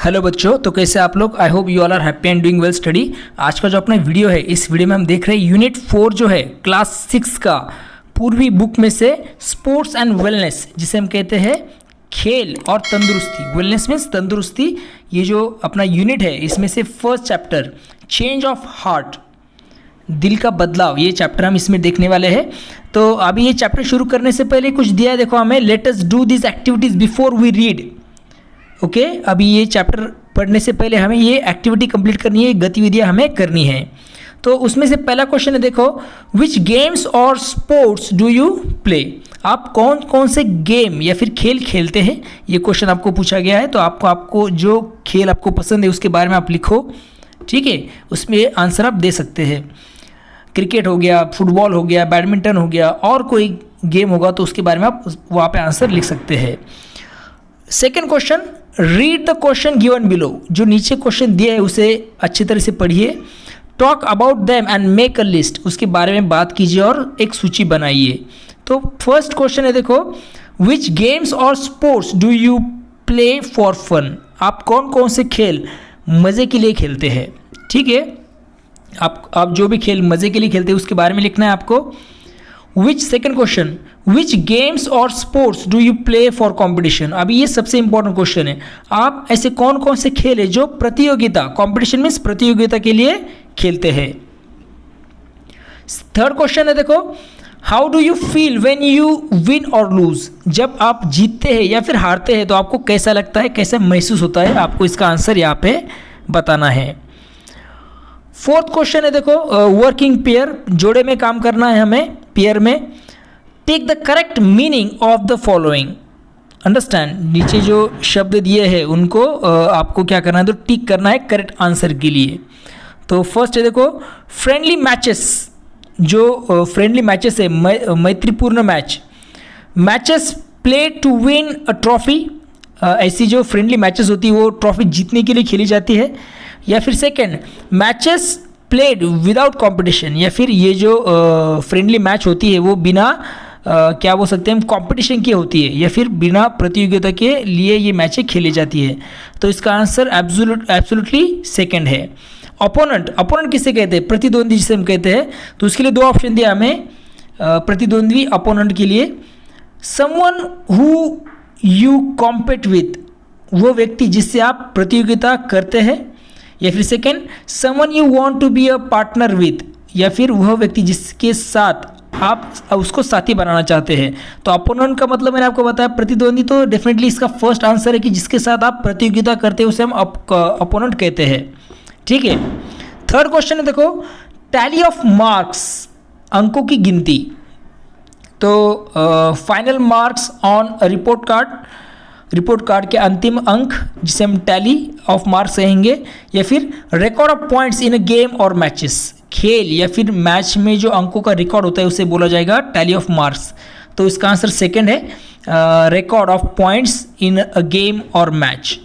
Hello बच्चों, तो कैसे आप लोग। I hope you all are happy and doing well study. आज का जो अपना वीडियो है, इस वीडियो में हम देख रहे हैं यूनिट 4 जो है क्लास 6 का पूर्वी बुक में से स्पोर्ट्स एंड वेलनेस, जिसे हम कहते हैं खेल और तंदुरुस्ती। वेलनेस मीन्स तंदुरुस्ती। ये जो अपना यूनिट है इसमें से first chapter change of heart, दिल का बदलाव, ये चैप्टर हम इसमें देखने वाले हैं। तो अभी ये चैप्टर शुरू करने से पहले कुछ दिया है, देखो हमें। Let us do this activities before we read. Okay, अभी ये चैप्टर पढ़ने से पहले हमें ये एक्टिविटी कंप्लीट करनी है, गतिविधियां हमें करनी है। तो उसमें से पहला क्वेश्चन है, देखो विच गेम्स और स्पोर्ट्स डू यू प्ले। आप कौन कौन से गेम या फिर खेल खेलते हैं, ये क्वेश्चन आपको पूछा गया है। तो आपको जो खेल आपको पसंद है उसके बारे में आप लिखो, ठीक है। उसमें आंसर आप दे सकते हैं। क्रिकेट हो गया, फुटबॉल हो गया, बैडमिंटन हो गया, और कोई गेम होगा तो उसके बारे में आप वहाँ पे आंसर लिख सकते हैं। Second question, read the question given below. जो नीचे क्वेश्चन दिया है उसे अच्छी तरह से पढ़िए। Talk about them and make a list, उसके बारे में बात कीजिए और एक सूची बनाइए। तो फर्स्ट क्वेश्चन है, देखो विच गेम्स और sports do you play for fun. आप कौन कौन से खेल मज़े के लिए खेलते हैं, ठीक है। आप जो भी खेल मज़े के लिए खेलते हैं उसके बारे में लिखना है आपको। विच सेकेंड क्वेश्चन, विच गेम्स और sports do you play for competition. अभी ये सबसे इंपॉर्टेंट क्वेश्चन है। आप ऐसे कौन कौन से खेल है जो प्रतियोगिता, कॉम्पिटिशन मीन्स प्रतियोगिता के लिए खेलते हैं। थर्ड क्वेश्चन है, देखो how do you feel when you win और लूज। जब आप जीतते हैं या फिर हारते हैं तो आपको कैसा लगता है, कैसा महसूस होता है, आपको इसका आंसर यहाँ पे बताना है। फोर्थ क्वेश्चन है, देखो वर्किंग पेयर, जोड़े में काम करना है हमें, पेयर में। Take the correct meaning of the following. Understand, नीचे जो शब्द दिए हैं उनको आपको क्या करना है, तो टिक करना है करेक्ट आंसर के लिए। तो फर्स्ट है, देखो फ्रेंडली मैचेस। जो फ्रेंडली मैचेस है, मैत्रीपूर्ण match, matches play to win a trophy. ऐसी जो फ्रेंडली मैचेस होती है वो ट्रॉफी जीतने के लिए खेली जाती है। या फिर second, matches played without competition, या फिर ये जो फ्रेंडली मैच होती है वो बिना क्या बोल सकते हैं हम, कंपटीशन की होती है, या फिर बिना प्रतियोगिता के लिए ये मैचें खेली जाती है। तो इसका आंसर एब्सोल्युटली सेकेंड है। अपोनेंट किसे कहते हैं, प्रतिद्वंदी जिसे हम कहते हैं। तो उसके लिए दो ऑप्शन दिया हमें, प्रतिद्वंदी अपोनेंट के लिए। Someone who you compete with, वो व्यक्ति जिससे आप प्रतियोगिता करते हैं। या फिर second, someone you want to be a partner with, या फिर वह व्यक्ति जिसके साथ आप उसको साथी बनाना चाहते हैं। तो अपोनेंट का मतलब मैंने आपको बताया प्रतिद्वंदी, तो डेफिनेटली इसका फर्स्ट आंसर है कि जिसके साथ आप प्रतियोगिता करते हैं उसे हम अपोनेंट कहते हैं, ठीक है। थर्ड क्वेश्चन है, देखो टैली ऑफ मार्क्स, अंकों की गिनती। तो final marks on report card के अंतिम अंक, जिसे हम टैली ऑफ मार्क्स कहेंगे। या फिर record of points in a game और मैचेस, खेल या फिर मैच में जो अंकों का रिकॉर्ड होता है उसे बोला जाएगा टैली ऑफ मार्क्स। तो इसका आंसर सेकंड है, record of points in a game और मैच।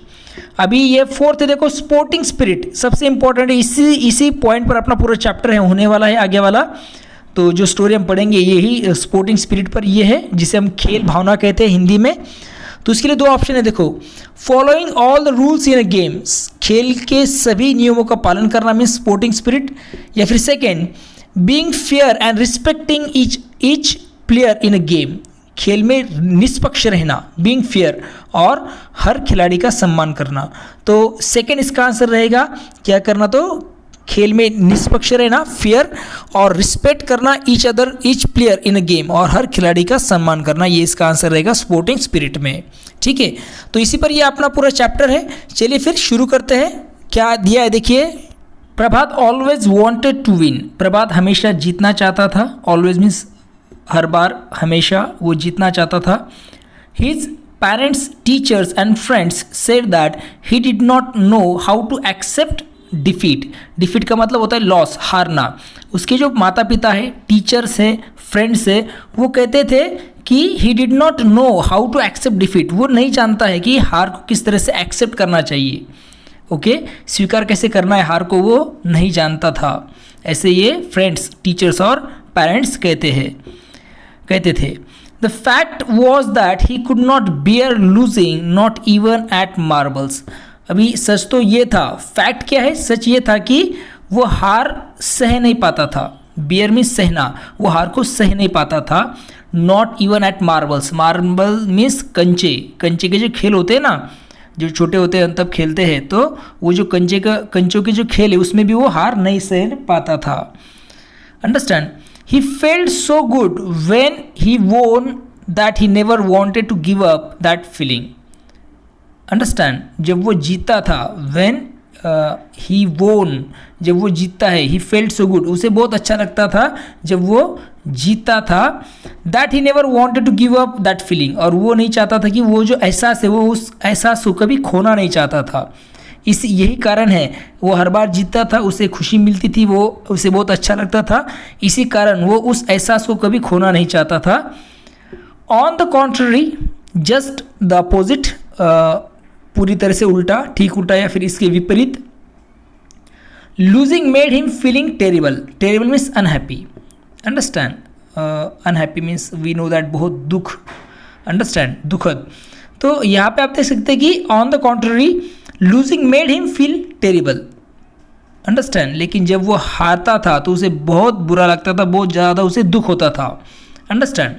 अभी ये फोर्थ है, देखो स्पोर्टिंग स्पिरिट, सबसे इंपॉर्टेंट है। इसी पॉइंट पर अपना पूरा चैप्टर है होने वाला है आगे वाला। तो जो स्टोरी हम पढ़ेंगे यही स्पोर्टिंग स्पिरिट पर ये है, जिसे हम खेल भावना कहते हैं हिंदी में। तो इसके लिए दो ऑप्शन है, देखो following all the rules in a games, खेल के सभी नियमों का पालन करना मीन्स स्पोर्टिंग स्पिरिट। या फिर second, being fair and respecting each player in a game, खेल में निष्पक्ष रहना, बीइंग फेयर, और हर खिलाड़ी का सम्मान करना। तो सेकेंड इसका आंसर रहेगा, क्या करना, तो खेल में निष्पक्ष रहना, फेयर, और रिस्पेक्ट करना each player in a game, और हर खिलाड़ी का सम्मान करना। ये इसका आंसर रहेगा स्पोर्टिंग स्पिरिट में, ठीक है। तो इसी पर ये अपना पूरा चैप्टर है। चलिए फिर शुरू करते हैं। क्या दिया है देखिए, प्रभात ऑलवेज वांटेड टू विन। प्रभात हमेशा जीतना चाहता था, ऑलवेज मीन्स हर बार, हमेशा वो जीतना चाहता था। His parents, teachers and friends said that he did not know how to accept defeat का मतलब होता है लॉस, हारना। उसके जो माता पिता है, टीचर्स है, फ्रेंड्स है, वो कहते थे कि he did not know how to accept defeat, वो नहीं जानता है कि हार को किस तरह से एक्सेप्ट करना चाहिए। ओके, स्वीकार कैसे करना है हार को, वो नहीं जानता था। ऐसे ये फ्रेंड्स, टीचर्स और पेरेंट्स कहते थे। The fact was that he could not bear losing, not even at marbles. अभी सच तो ये था, फैक्ट क्या है, सच ये था कि वो हार सह नहीं पाता था। बियर मीन्स सहना, वो हार को सह नहीं पाता था। Not even at marbles, marble means कंचे, कंचे के जो खेल होते हैं ना, जो छोटे होते हैं तब खेलते हैं, तो वो जो कंचों के जो खेल है उसमें भी वो हार नहीं सह पाता था। Understand. He felt so good when he won that he never wanted to give up that feeling. Understand. जब वो जीता था, व्हेन ही वोन, जब वो जीतता है, ही फेल्ट सो गुड, उसे बहुत अच्छा लगता था जब वो जीता था। That he never wanted to give up that feeling, और वो नहीं चाहता था कि वो जो एहसास है वो उस एहसास को कभी खोना नहीं चाहता था। यही कारण है, वो हर बार जीतता था, उसे खुशी मिलती थी, वो उसे बहुत अच्छा लगता था, इसी कारण वो उस एहसास को कभी खोना नहीं चाहता था। On the contrary, just the opposite, पूरी तरह से उल्टा, ठीक उल्टा या फिर इसके विपरीत। Losing made him feeling terrible, terrible means unhappy. Understand. Unhappy means we know that बहुत दुख। अंडरस्टैंड, दुखद। तो यहाँ पे आप देख सकते हैं कि on the contrary losing made him feel terrible. Understand. लेकिन जब वो हारता था तो उसे बहुत बुरा लगता था, बहुत ज़्यादा उसे दुख होता था। Understand.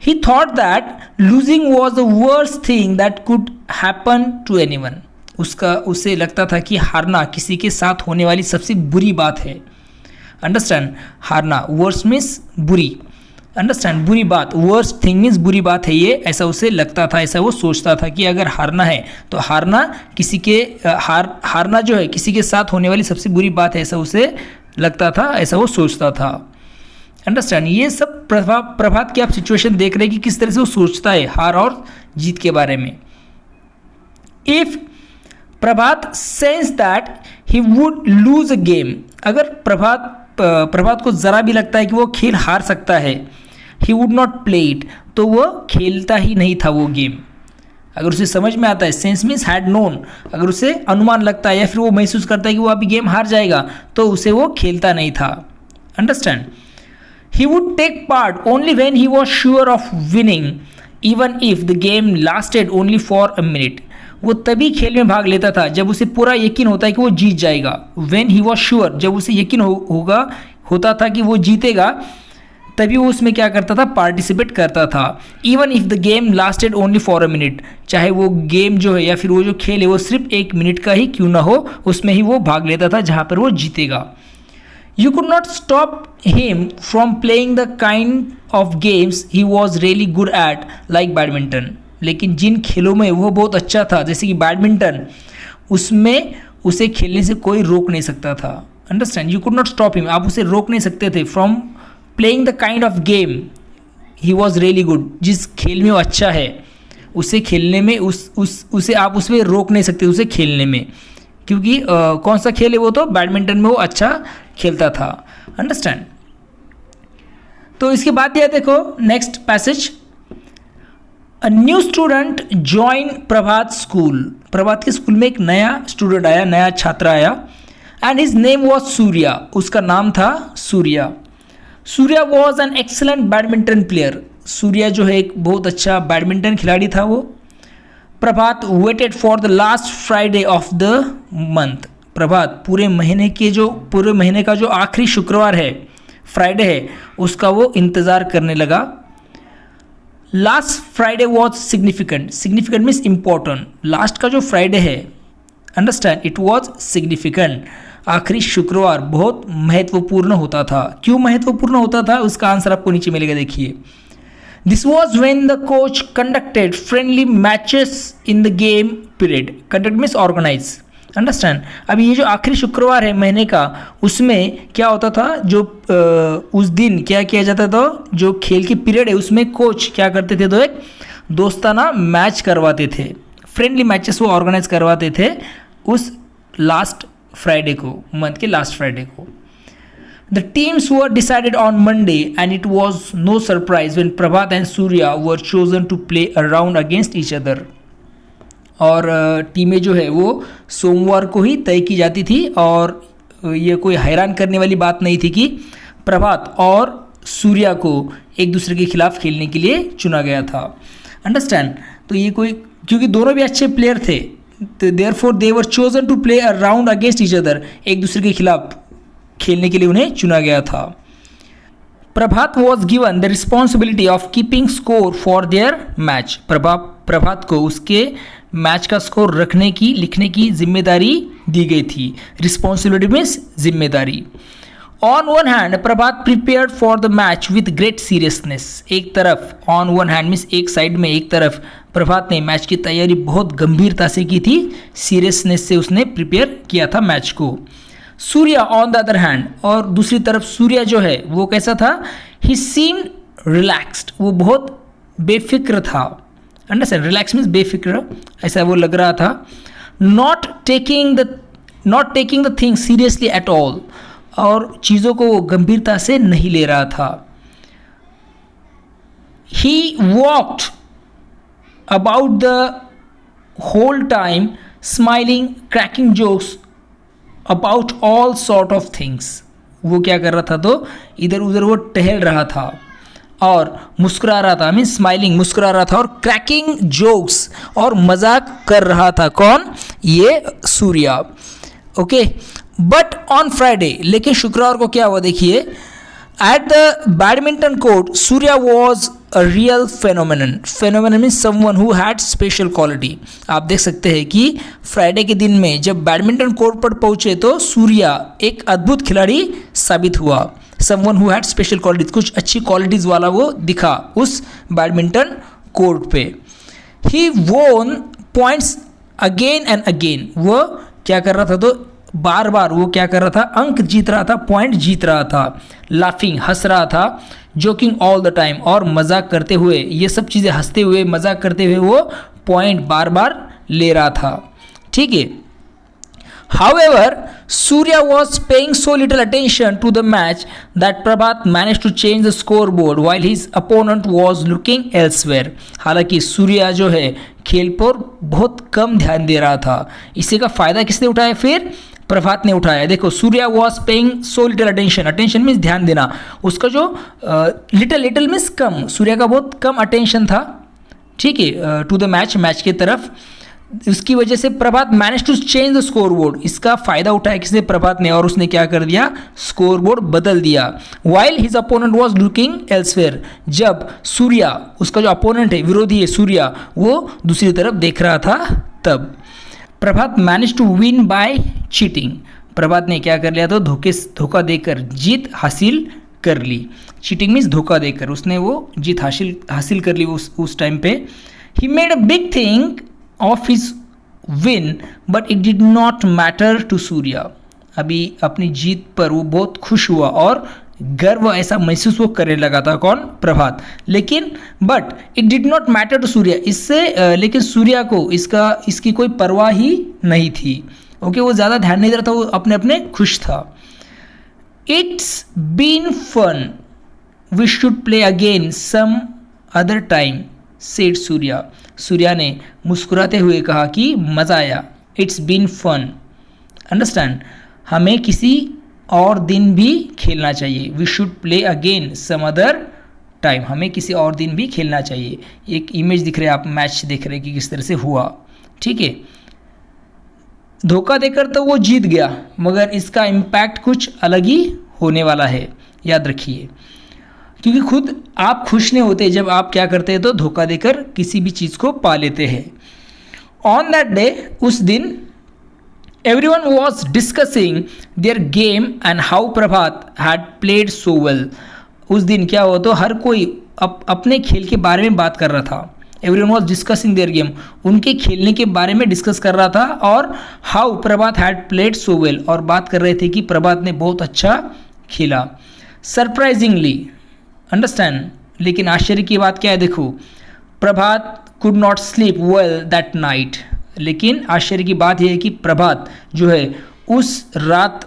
He thought that losing was the worst thing that could happen to anyone. उसे लगता था कि हारना किसी के साथ होने वाली सबसे बुरी बात है। अंडरस्टैंड। हारना, वर्स्ट मीन्स बुरी। अंडरस्टैंड, बुरी बात, वर्स्ट थिंग मीन्स बुरी बात है ये, ऐसा उसे लगता था, ऐसा वो सोचता था कि अगर हारना है तो हारना किसी के हारना जो है किसी के साथ होने वाली सबसे बुरी बात है, ऐसा उसे लगता था, ऐसा वो सोचता था। अंडरस्टैंड। ये सब प्रभात की आप सिचुएशन देख रहे हैं कि किस तरह से वो सोचता है हार और जीत के बारे में। If Prabhat sense that he would lose a game, अगर प्रभात को जरा भी लगता है कि वो खेल हार सकता है, he would not play it, तो वो खेलता ही नहीं था वो गेम। अगर उसे समझ में आता है, सेंस मीन्स हैड नोन, अगर उसे अनुमान लगता है या फिर वो महसूस करता है कि वो अभी गेम हार जाएगा, तो उसे वो खेलता नहीं था। Understand. He would take part only when he was sure of winning, even if the game lasted only for a minute. वो तभी खेल में भाग लेता था जब उसे पूरा यकीन होता है कि वो जीत जाएगा। When he was sure, जब उसे यकीन होता था कि वो जीतेगा, तभी वो उसमें क्या करता था, पार्टिसिपेट करता था। Even if the game lasted only for a minute, चाहे वो गेम जो है या फिर वो जो खेल है वो सिर्फ 1 मिनट का ही क्यों ना हो, उसमें ही वो भाग लेता था जहाँ पर वो जीतेगा। You could not stop him from playing the kind of games he was really good at, like badminton. लेकिन जिन खेलों में वो बहुत अच्छा था, जैसे कि बैडमिंटन, उसमें उसे खेलने से कोई रोक नहीं सकता था। Understand. You could not stop him, आप उसे रोक नहीं सकते थे, from playing the kind of game he was really good, जिस खेल में वो अच्छा है उसे खेलने में उसे आप उसमें रोक नहीं सकते, उसे खेलने में, क्योंकि कौन सा खेल है वो, तो बैडमिंटन में वो अच्छा खेलता था। अंडरस्टैंड। तो इसके बाद यह देखो next passage. A new student join Prabhat school, Prabhat के स्कूल में एक नया स्टूडेंट आया, नया छात्र आया, and his name was Surya, उसका नाम था सूर्या। Surya was an excellent badminton player, Surya जो है एक बहुत अच्छा बैडमिंटन खिलाड़ी था वो। Prabhat waited for the last Friday of the month, Prabhat पूरे महीने का जो आखिरी शुक्रवार है, फ्राइडे है, उसका वो इंतज़ार करने लगा। Last Friday was significant, significant means important, last का जो फ्राइडे है, अंडरस्टैंड, इट वॉज सिग्निफिकेंट, आखिरी शुक्रवार बहुत महत्वपूर्ण होता था। क्यों महत्वपूर्ण होता था, उसका आंसर आपको नीचे मिलेगा, देखिए। This was when the coach conducted friendly matches in the game period. Conduct means organize. Understand? अभी ये जो आखिरी शुक्रवार है महीने का, उसमें क्या होता था, जो उस दिन क्या किया जाता था, जो खेल की पीरियड है उसमें कोच क्या करते थे, तो एक दोस्ताना मैच करवाते थे, फ्रेंडली मैचेस वो ऑर्गेनाइज करवाते थे उस लास्ट फ्राइडे को, मंथ के लास्ट फ्राइडे को। The teams were decided on Monday, and it was no surprise when Prabhat and Surya were chosen to play a round against each other. और टीमें जो है वो सोमवार को ही तय की जाती थी, और ये कोई हैरान करने वाली बात नहीं थी कि प्रभात और सूर्या को एक दूसरे के खिलाफ खेलने के लिए चुना गया था। अंडरस्टैंड। तो ये कोई, क्योंकि दोनों भी अच्छे प्लेयर थे, therefore they were chosen to play a round against each other, एक दूसरे के खिलाफ खेलने के लिए उन्हें चुना गया था। Prabhat was given the responsibility of keeping score for their match, Prabhat को उसके मैच का स्कोर रखने की, लिखने की जिम्मेदारी दी गई थी। रिस्पॉन्सिबिलिटी मीन्स जिम्मेदारी। On one hand Prabhat prepared for the match with great seriousness, एक तरफ ऑन वन हैंड मीन्स एक साइड में, एक तरफ प्रभात ने मैच की तैयारी बहुत गंभीरता से की थी, सीरियसनेस से उसने प्रिपेयर किया था मैच को। Surya on the other hand, और दूसरी तरफ सूर्या जो है वो कैसा था, ही सीम्ड रिलैक्स्ड, वो बहुत बेफिक्र था। अंडरस्टैंड, रिलैक्स मीन्स बेफिक्र, ऐसा वो लग रहा था। Not taking the thing seriously at all, और चीज़ों को वो गंभीरता से नहीं ले रहा था। He walked about the whole time smiling, cracking jokes about all sort of things, वो क्या कर रहा था, तो इधर उधर वो टहल रहा था और मुस्कुरा रहा था, मीन स्माइलिंग, मुस्कुरा रहा था, और क्रैकिंग जोक्स, और मजाक कर रहा था। कौन, ये Surya. Okay, but on Friday, लेकिन शुक्रवार को क्या हुआ देखिए, at the badminton court Surya was a real phenomenon means someone who had special quality. आप देख सकते हैं कि फ्राइडे के दिन में जब बैडमिंटन कोर्ट पर पहुंचे तो सूर्या एक अद्भुत खिलाड़ी साबित हुआ। Someone who had special qualities, कुछ अच्छी क्वालिटीज़ वाला वो दिखा उस बैडमिंटन कोर्ट पे। ही वोन पॉइंट्स अगेन एंड अगेन, वो क्या कर रहा था, तो बार बार वो क्या कर रहा था, अंक जीत रहा था, पॉइंट जीत रहा था। लाफिंग, हंस रहा था। जोकिंग ऑल द टाइम, और मजाक करते हुए, ये सब चीज़ें हंसते हुए, मजाक करते हुए वो पॉइंट बार बार ले रहा था। ठीक है। However, Surya was paying so little attention to the match that Prabhat managed to change the scoreboard while his opponent was looking elsewhere. हालांकि सूर्या जो है खेल पर बहुत कम ध्यान दे रहा था। इसी का फ़ायदा किसने उठाया, फिर प्रभात ने उठाया। देखो, Surya was paying so little attention, attention means ध्यान देना, उसका जो लिटिल मीन्स कम, सूर्या का बहुत कम अटेंशन था। ठीक है, टू द मैच की तरफ। उसकी वजह से Prabhat manage to change the score board, इसका फायदा उठाया किसने, प्रभात ने, और उसने क्या कर दिया, स्कोर बोर्ड बदल दिया। While his opponent was looking elsewhere, जब सूर्या, उसका जो अपोनेंट है, विरोधी है सूर्या, वो दूसरी तरफ देख रहा था तब। Prabhat manage to win by cheating, Prabhat ने क्या कर लिया, तो धोखा देकर जीत हासिल कर ली। चीटिंग मीन्स धोखा देकर उसने वो जीत हासिल कर ली उस टाइम पे। He made a big thing of his win but it did not matter to Surya, अभी अपनी जीत पर वो बहुत खुश हुआ और गर्व ऐसा महसूस वो करने लगा था, कौन, प्रभात। लेकिन but it did not matter to Surya, इससे लेकिन सूर्या को इसकी कोई परवाह ही नहीं थी। ओके, वो ज़्यादा ध्यान नहीं दे रहा था, वो अपने अपने खुश था। It's been fun, we should play again some other time, said Surya, Surya ने मुस्कुराते हुए कहा कि मज़ा आया। इट्स बीन फन, अंडरस्टैंड, हमें किसी और दिन भी खेलना चाहिए। We should play again some other time, हमें किसी और दिन भी खेलना चाहिए। एक इमेज दिख रहे हैं आप, मैच देख रहे हैं कि किस तरह से हुआ। ठीक है, धोखा देकर तो वो जीत गया, मगर इसका इम्पैक्ट कुछ अलग ही होने वाला है, याद रखिए। क्योंकि खुद आप खुश नहीं होते जब आप क्या करते हैं, तो धोखा देकर किसी भी चीज़ को पा लेते हैं। ऑन दैट डे, उस दिन, everyone was discussing their game and how Prabhat had played so well. उस दिन क्या हुआ, तो हर कोई अपने खेल के बारे में बात कर रहा था। Everyone was discussing their game, उनके खेलने के बारे में डिस्कस कर रहा था, और how Prabhat had played so well, और बात कर रहे थे कि प्रभात ने बहुत अच्छा खेला। Surprisingly, understand, लेकिन आश्चर्य की बात क्या है, देखो, प्रभात could not sleep well that night, लेकिन आश्चर्य की बात यह है कि प्रभात जो है उस रात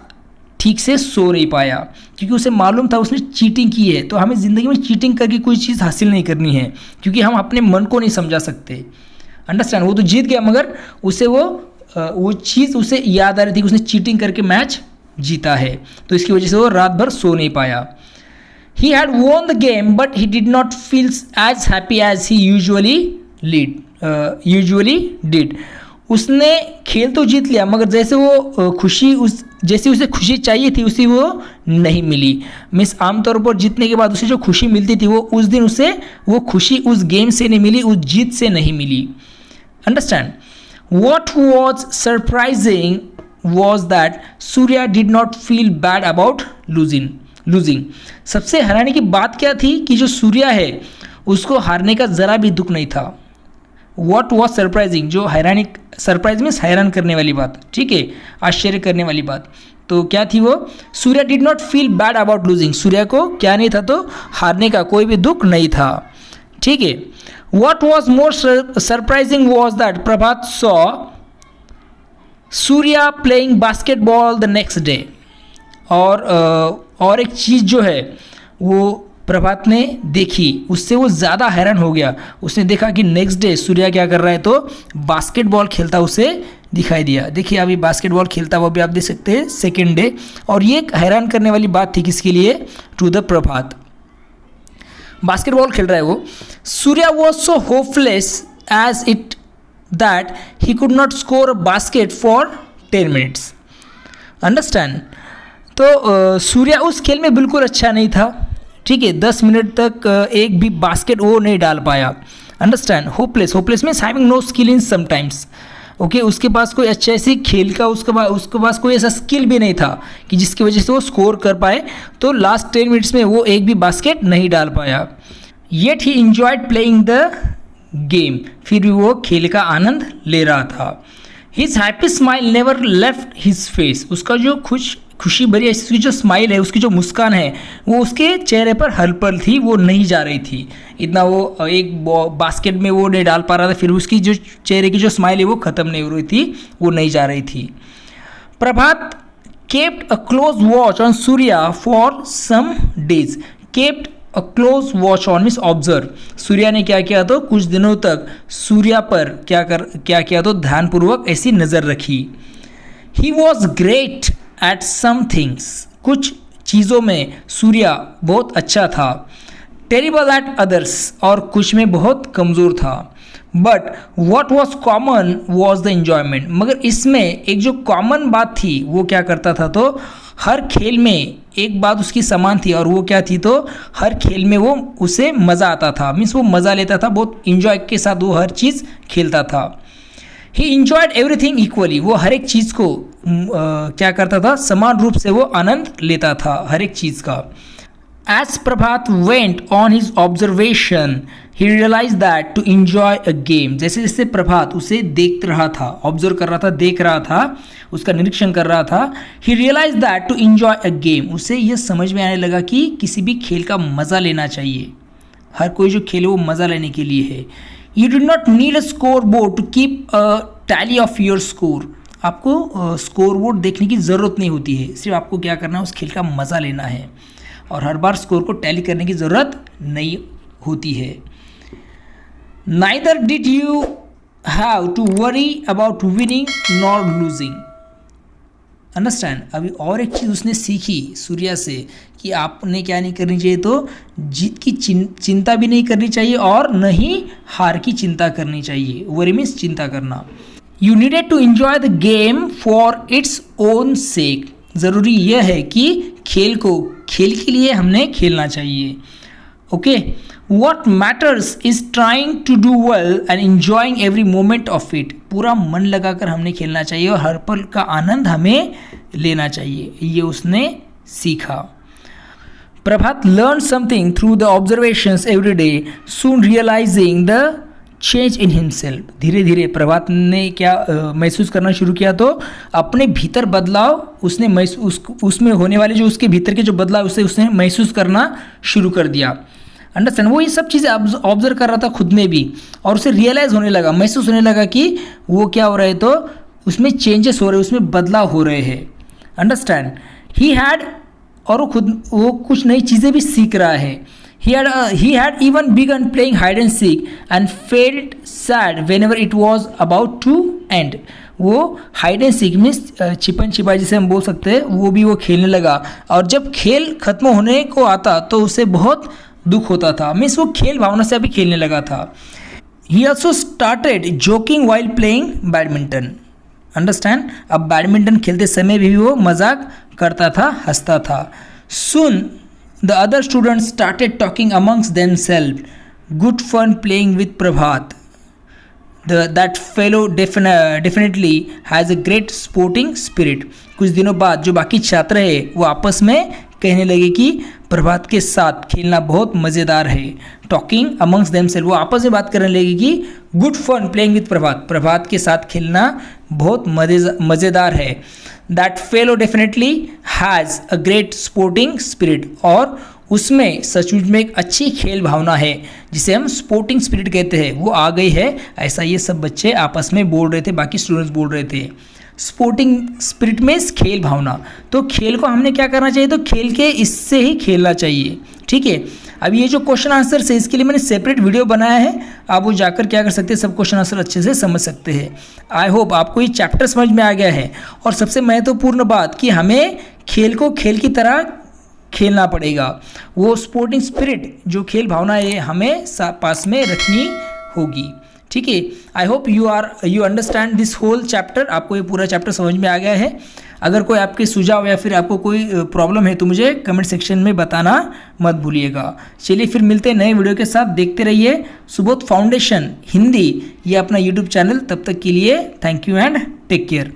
ठीक से सो नहीं पाया, क्योंकि उसे मालूम था उसने चीटिंग की है। तो हमें ज़िंदगी में चीटिंग करके कोई चीज़ हासिल नहीं करनी है, क्योंकि हम अपने मन को नहीं समझा सकते। अंडरस्टैंड, वो तो जीत गया, मगर उसे वो चीज़ उसे याद आ रही थी कि उसने चीटिंग करके मैच जीता है, तो इसकी वजह से वो रात भर सो नहीं पाया। He had won the game but he did not feel as happy as he usually did. उसने खेल तो जीत लिया मगर जैसे वो खुशी जैसी उसे खुशी चाहिए थी उसी वो नहीं मिली। मीन्स आमतौर पर जीतने के बाद उसे जो खुशी मिलती थी वो उस दिन उसे वो खुशी उस गेम से नहीं मिली, उस जीत से नहीं मिली। Understand? What was surprising was that Surya did not feel bad about losing. सबसे हैरानी की बात क्या थी कि जो सूर्या है उसको हारने का ज़रा भी दुख नहीं था। वॉट वॉज सरप्राइजिंग, जो हैरानी, सरप्राइज मीन्स हैरान करने वाली बात, ठीक है, आश्चर्य करने वाली बात। तो क्या थी वो? Surya did not feel bad about losing. Surya को क्या नहीं था? तो हारने का कोई भी दुख नहीं था, ठीक है। What was more surprising was that Prabhat saw Surya playing basketball the next day. और एक चीज़ जो है वो प्रभात ने देखी, उससे वो ज़्यादा हैरान हो गया। उसने देखा कि नेक्स्ट डे सूर्या क्या कर रहा है, तो बास्केटबॉल खेलता उसे दिखाई दिया। देखिए अभी बास्केटबॉल खेलता हुआ भी आप देख सकते हैं सेकेंड डे। और ये एक हैरान करने वाली बात थी किसके लिए? To the Prabhat. बास्केटबॉल खेल रहा है वो। Surya was so hopeless as it that he could not score a basket for 10 minutes. Understand? तो सूर्या उस खेल में बिल्कुल अच्छा नहीं था, ठीक है। 10 मिनट तक एक भी बास्केट वो नहीं डाल पाया। Understand? Hopeless means having no skill in sometimes. Okay, उसके पास कोई अच्छे ऐसी खेल का उसके पास कोई ऐसा स्किल भी नहीं था कि जिसकी वजह से वो स्कोर कर पाए। तो लास्ट 10 मिनट्स में वो एक भी बास्केट नहीं डाल पाया। Yet he enjoyed playing the game, फिर भी वो खेल का आनंद ले रहा था। His happy smile never left his face, उसका जो खुशी भरी उसकी जो स्माइल है, उसकी जो मुस्कान है, वो उसके चेहरे पर हर पल थी, वो नहीं जा रही थी। इतना वो एक बास्केट में वो नहीं डाल पा रहा था, फिर उसकी जो चेहरे की जो स्माइल है वो ख़त्म नहीं हो रही थी, वो नहीं जा रही थी। Prabhat kept a close watch on Surya for some days. Kept a close watch on means observe. Surya ने क्या किया? तो कुछ दिनों तक सूर्या पर क्या किया? तो ध्यानपूर्वक ऐसी नज़र रखी। He was great at some things, कुछ चीज़ों में सूर्या बहुत अच्छा था। टेरिबल एट अदर्स, और कुछ में बहुत कमज़ोर था। But what was common was the enjoyment, मगर इसमें एक जो कॉमन बात थी वो क्या करता था? तो हर खेल में एक बात उसकी समान थी, और वो क्या थी? तो हर खेल में वो उसे मज़ा आता था, मीन्स वो मज़ा लेता था, बहुत इंजॉय के साथ वो हर चीज़ खेलता था। ही इंजॉयड एवरीथिंग इक्वली, वो हर एक चीज़ को क्या करता था? समान रूप से वो आनंद लेता था हर एक चीज़ का। As Prabhat went on his observation he realise that to enjoy a game, जैसे जैसे प्रभात उसे देख रहा था, ऑब्जर्व कर रहा था, देख रहा था, उसका निरीक्षण कर रहा था। He realise that to enjoy a game, उसे यह समझ में आने लगा कि किसी भी खेल का मज़ा लेना चाहिए। हर कोई जो खेल है वो मज़ा लेने के लिए है। You do not need a scoreboard to keep a tally of your score, आपको स्कोर बोर्ड देखने की ज़रूरत नहीं होती है, सिर्फ आपको क्या करना है? उस खेल का मज़ा लेना है, और हर बार स्कोर को टैली करने की ज़रूरत नहीं होती है। Neither did you have to worry about winning nor losing. Understand? अभी और एक चीज़ उसने सीखी सूर्या से कि आपने क्या नहीं करनी चाहिए? तो जीत की चिंता भी नहीं करनी चाहिए और न ही हार की चिंता करनी चाहिए। वरी मीन्स चिंता करना। You needed to enjoy the game for its own sake, ज़रूरी यह है कि खेल के लिए हमने खेलना चाहिए। Okay, what matters is trying to do well and enjoying every moment of it, पूरा मन लगाकर हमने खेलना चाहिए और हर पल का आनंद हमें लेना चाहिए, ये उसने सीखा। Prabhat learn something through the observations every day, soon realising the change in himself. धीरे धीरे प्रभात ने क्या महसूस करना शुरू किया? तो अपने भीतर बदलाव उसने उसमें होने वाले जो उसके भीतर के जो बदलाव उसने महसूस करना शुरू कर दिया। अंडरस्टैंड? वो ये सब चीज़ें ऑब्जर्व कर रहा था खुद में भी, और उसे रियलाइज़ होने लगा, महसूस होने लगा कि वो क्या हो रहा है? तो उसमें चेंजेस हो रहे हैं, उसमें बदलाव हो रहे हैं। अंडरस्टैंड? ही हैड, और वो कुछ नई चीज़ें भी सीख रहा है। He had even begun playing hide and seek and felt sad whenever it was about to end. वो हाइड एंड सीक मीन्स छिपन छिपाई जिसे हम बोल सकते हैं, वो भी वो खेलने लगा, और जब खेल खत्म होने को आता तो उसे बहुत दुख होता था, मीन्स वो खेल भावना से अभी खेलने लगा था। He also started joking while playing badminton. Understand, अब बैडमिंटन खेलते समय भी वो मजाक करता था, हंसता था। Soon the other students started talking amongst themselves, good fun playing with Prabhat, that fellow definitely has a great sporting spirit. कुछ दिनों बाद जो बाकी छात्र है वो आपस में कहने लगे कि प्रभात के साथ खेलना बहुत मज़ेदार है। टॉकिंग अमंग्स देमसेल्फ, वो आपस में बात करने लगे कि गुड फन प्लेइंग विथ प्रभात, प्रभात के साथ खेलना बहुत मज़ेदार है। That fellow definitely has a great sporting spirit, और उसमें सचमुच में एक अच्छी खेल भावना है जिसे हम स्पोर्टिंग स्पिरिट कहते हैं, वो आ गई है। ऐसा ये सब बच्चे आपस में बोल रहे थे, बाकी स्टूडेंट्स बोल रहे थे। स्पोर्टिंग स्पिरिट में खेल भावना, तो खेल को हमने क्या करना चाहिए, तो खेल के इससे ही खेलना चाहिए। ठीक है, अब ये जो क्वेश्चन आंसर है इसके लिए मैंने सेपरेट वीडियो बनाया है, आप वो जाकर क्या कर सकते हैं, सब क्वेश्चन आंसर अच्छे से समझ सकते हैं। आई होप आपको ये चैप्टर समझ में आ गया है। और सबसे महत्वपूर्ण बात कि हमें खेल को खेल की तरह खेलना पड़ेगा, वो स्पोर्टिंग स्पिरिट जो खेल भावना है हमें पास में रखनी होगी। ठीक है, I hope you understand this whole chapter, आपको ये पूरा चैप्टर समझ में आ गया है। अगर कोई आपके सुझाव या फिर आपको कोई प्रॉब्लम है तो मुझे कमेंट सेक्शन में बताना मत भूलिएगा। चलिए फिर मिलते हैं नए वीडियो के साथ, देखते रहिए सुबोध फाउंडेशन हिंदी ये अपना यूट्यूब चैनल। तब तक के लिए thank you and take care.